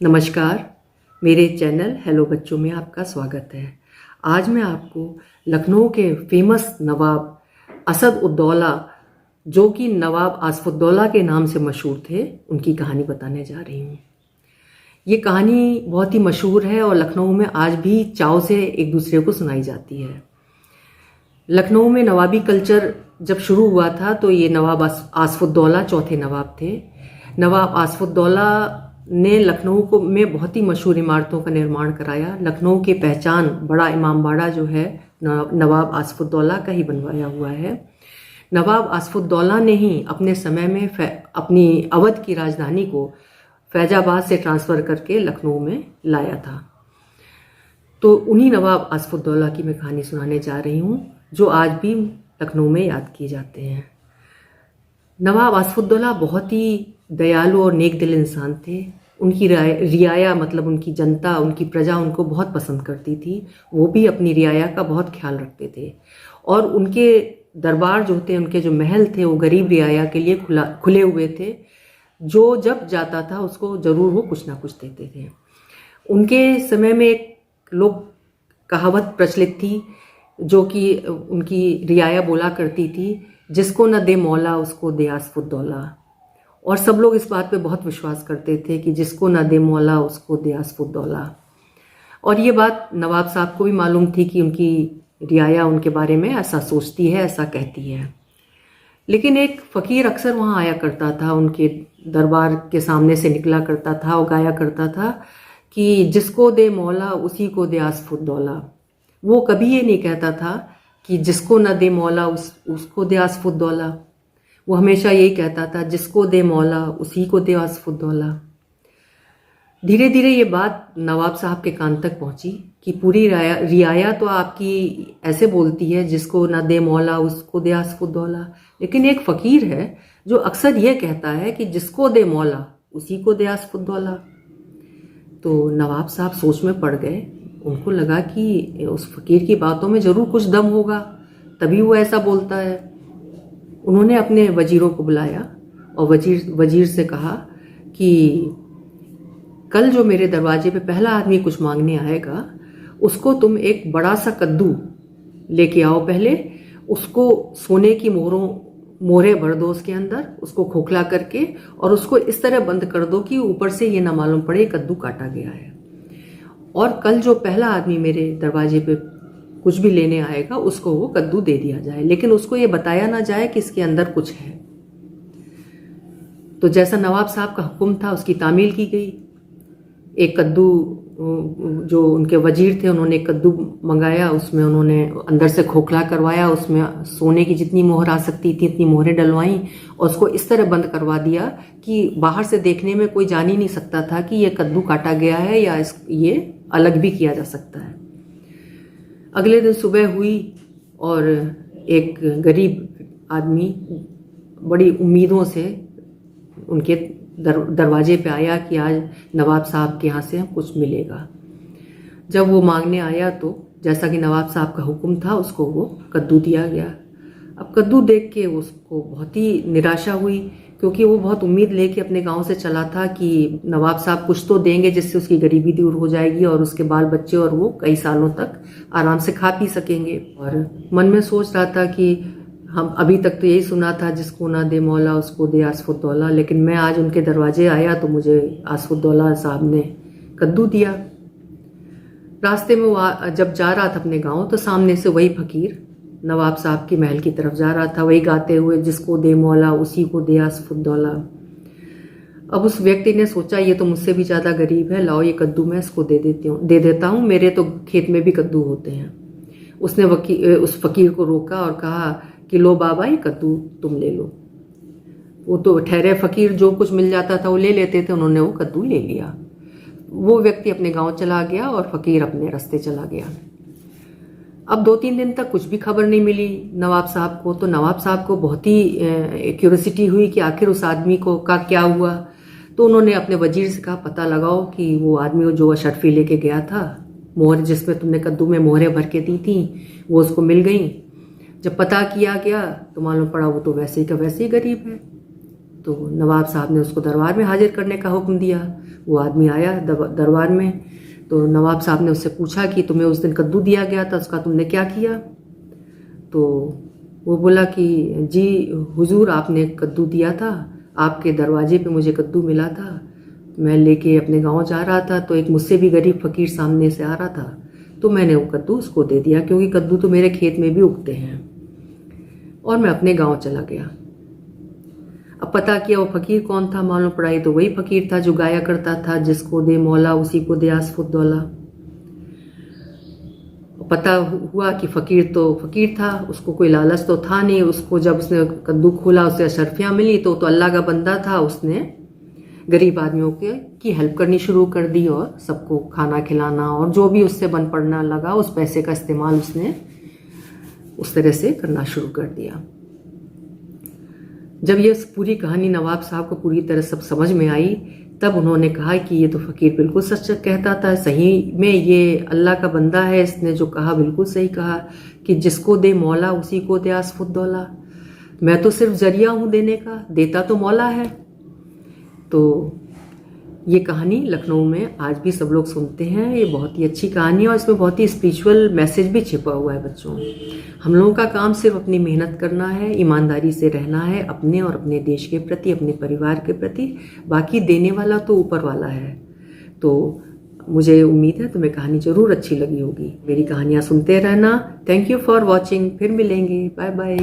नमस्कार, मेरे channel hello बच्चों में आपका स्वागत है। आज मैं आपको लखनऊ के फेमस नवाब असद उद्दौला, जो कि नवाब आसफुद्दौला के नाम से मशहूर थे, उनकी कहानी बताने जा रही हूँ। ये कहानी बहुत ही मशहूर है और लखनऊ में आज भी चाव से एक दूसरे को सुनाई जाती है। लखनऊ में नवाबी कल्चर जब शुरू हुआ था तो ये नवाब आसफुद्दौला चौथे नवाब थे। नवाब आसफुद्दौला ने लखनऊ को में बहुत ही मशहूर इमारतों का निर्माण कराया। लखनऊ की पहचान बड़ा इमामबाड़ा जो है नवाब आसफुद्दौला का ही बनवाया हुआ है। नवाब आसफुद्दौला ने ही अपने समय में अपनी अवध की राजधानी को फैजाबाद से ट्रांसफ़र करके लखनऊ में लाया था। तो उन्हीं नवाब आसफुद्दौला की मैं कहानी सुनाने जा रही हूँ, जो आज भी लखनऊ में याद किए जाते हैं। नवाब आसफुद्दौला बहुत ही दयालु और नेक दिल इंसान थे। उनकी रियाया मतलब उनकी जनता, उनकी प्रजा उनको बहुत पसंद करती थी। वो भी अपनी रियाया का बहुत ख्याल रखते थे और उनके दरबार जो थे, उनके जो महल थे, वो गरीब रियाया के लिए खुले हुए थे। जो जब जाता था उसको ज़रूर वो कुछ ना कुछ देते थे। उनके समय में एक लोक कहावत प्रचलित थी, जो कि उनकी रियाया बोला करती थी, जिसको न दे मौला उसको दे आसफुद्दौला। और सब लोग इस बात पे बहुत विश्वास करते थे कि जिसको न दे मौला उसको दे आसफुद्दौला। और ये बात नवाब साहब को भी मालूम थी कि उनकी रियाया उनके बारे में ऐसा सोचती है, ऐसा कहती है। लेकिन एक फ़कीर अक्सर वहाँ आया करता था, उनके दरबार के सामने से निकला करता था और गाया करता था कि जिसको दे मौला उसी को दे आसफुद्दौला। वो कभी ये नहीं कहता था कि जिसको न दे मौला उसको दे आसफुद्दौला। वो हमेशा यही कहता था, जिसको दे मौला उसी को दे आसफुद्दौला। धीरे धीरे ये बात नवाब साहब के कान तक पहुंची कि पूरी रियाया तो आपकी ऐसे बोलती है, जिसको न दे मौला उसको दे आसफुद्दौला, लेकिन एक फ़कीर है जो अक्सर ये कहता है कि जिसको दे मौला उसी को दे आसफुद्दौला। तो नवाब साहब सोच में पड़ गए। उनको लगा कि उस फ़कीर की बातों में ज़रूर कुछ दम होगा, तभी वो ऐसा बोलता है। उन्होंने अपने वजीरों को बुलाया और वजीर से कहा कि कल जो मेरे दरवाजे पे पहला आदमी कुछ मांगने आएगा, उसको तुम एक बड़ा सा कद्दू लेके आओ। पहले उसको सोने की मोहरें भर दो उसके अंदर, उसको खोखला करके, और उसको इस तरह बंद कर दो कि ऊपर से ये ना मालूम पड़े कद्दू काटा गया है। और कल जो पहला आदमी मेरे दरवाजे पे कुछ भी लेने आएगा, उसको वो कद्दू दे दिया जाए, लेकिन उसको ये बताया ना जाए कि इसके अंदर कुछ है। तो जैसा नवाब साहब का हुक्म था, उसकी तामील की गई। एक कद्दू, जो उनके वजीर थे, उन्होंने एक कद्दू मंगाया। उसमें उन्होंने अंदर से खोखला करवाया, उसमें सोने की जितनी मोहर आ सकती थी इतनी मोहरें डलवाईं और उसको इस तरह बंद करवा दिया कि बाहर से देखने में कोई जान ही नहीं सकता था कि ये कद्दू काटा गया है या ये अलग भी किया जा सकता है। अगले दिन सुबह हुई और एक गरीब आदमी बड़ी उम्मीदों से उनके दरवाजे पे आया कि आज नवाब साहब के यहाँ से कुछ मिलेगा। जब वो मांगने आया तो जैसा कि नवाब साहब का हुक्म था, उसको वो कद्दू दिया गया। अब कद्दू देख के उसको बहुत ही निराशा हुई, क्योंकि वो बहुत उम्मीद लेके अपने गांव से चला था कि नवाब साहब कुछ तो देंगे जिससे उसकी गरीबी दूर हो जाएगी और उसके बाल बच्चे और वो कई सालों तक आराम से खा पी सकेंगे। और मन में सोच रहा था कि हम अभी तक तो यही सुना था, जिसको ना दे मौला उसको दे आसफुद्दौला, लेकिन मैं आज उनके दरवाजे आया तो मुझे आसफुद्दौला साहब ने कद्दू दिया। रास्ते में वो जब जा रहा था अपने गाँव, तो सामने से वही फ़कीर नवाब साहब के महल की तरफ जा रहा था, वही गाते हुए, जिसको दे मौला उसी को दे आसफुद्दौला। अब उस व्यक्ति ने सोचा, ये तो मुझसे भी ज़्यादा गरीब है, लाओ ये कद्दू मैं इसको दे देता हूँ, मेरे तो खेत में भी कद्दू होते हैं। उसने उस फ़कीर को रोका और कहा कि लो बाबा, ये कद्दू तुम ले लो। वो तो ठहरे फ़कीर, जो कुछ मिल जाता था वो ले लेते थे। उन्होंने वो कद्दू ले लिया। वो व्यक्ति अपने गाँव चला गया और फ़कीर अपने रास्ते चला गया। अब 2-3 दिन तक कुछ भी खबर नहीं मिली नवाब साहब को। तो नवाब साहब को बहुत ही क्यूरियोसिटी हुई कि आखिर उस आदमी का क्या हुआ। तो उन्होंने अपने वजीर से कहा, पता लगाओ कि वो आदमी जो अशरफी लेके गया था, मोहर जिसमें तुमने कद्दू में मोहरें भर के दी थी, वो उसको मिल गई। जब पता किया गया तो मालूम पड़ा वो तो वैसे ही का वैसे ही गरीब है। तो नवाब साहब ने उसको दरबार में हाजिर करने का हुक्म दिया। वो आदमी आया दरबार में, तो नवाब साहब ने उससे पूछा कि तुम्हें उस दिन कद्दू दिया गया था, उसका तुमने क्या किया? तो वो बोला कि जी हुजूर, आपने कद्दू दिया था, आपके दरवाजे पे मुझे कद्दू मिला था, मैं लेके अपने गांव जा रहा था, तो एक मुझसे भी गरीब फकीर सामने से आ रहा था, तो मैंने वो कद्दू उसको दे दिया, क्योंकि कद्दू तो मेरे खेत में भी उगते हैं, और मैं अपने गांव चला गया। अब पता किया वो फकीर कौन था, मालूम पड़ा ये तो वही फकीर था जो गाया करता था, जिसको दे मौला उसी को दे आसफुद्दौला। पता हुआ कि फकीर तो फकीर था, उसको कोई लालच तो था नहीं। उसको जब उसने कद्दू खोला, उसे अशरफियाँ मिली, तो अल्लाह का बंदा था, उसने गरीब आदमियों की हेल्प करनी शुरू कर दी, और सबको खाना खिलाना, और जो भी उससे बन पड़ना लगा उस पैसे का इस्तेमाल उसने उस तरह से करना शुरू कर दिया। जब ये पूरी कहानी नवाब साहब को पूरी तरह सब समझ में आई, तब उन्होंने कहा कि ये तो फकीर बिल्कुल सच कहता था, सही में ये अल्लाह का बंदा है, इसने जो कहा बिल्कुल सही कहा कि जिसको दे मौला उसी को दे आसफुद्दौला। मैं तो सिर्फ जरिया हूँ देने का, देता तो मौला है। तो ये कहानी लखनऊ में आज भी सब लोग सुनते हैं। ये बहुत ही अच्छी कहानी है, और इसमें बहुत ही स्पिरिचुअल मैसेज भी छिपा हुआ है। बच्चों, हम लोगों का काम सिर्फ अपनी मेहनत करना है, ईमानदारी से रहना है अपने और अपने देश के प्रति, अपने परिवार के प्रति। बाकी देने वाला तो ऊपर वाला है। तो मुझे उम्मीद है तुम्हें कहानी जरूर अच्छी लगी होगी। मेरी कहानियाँ सुनते रहना। Thank you for watching. फिर मिलेंगे। Bye bye.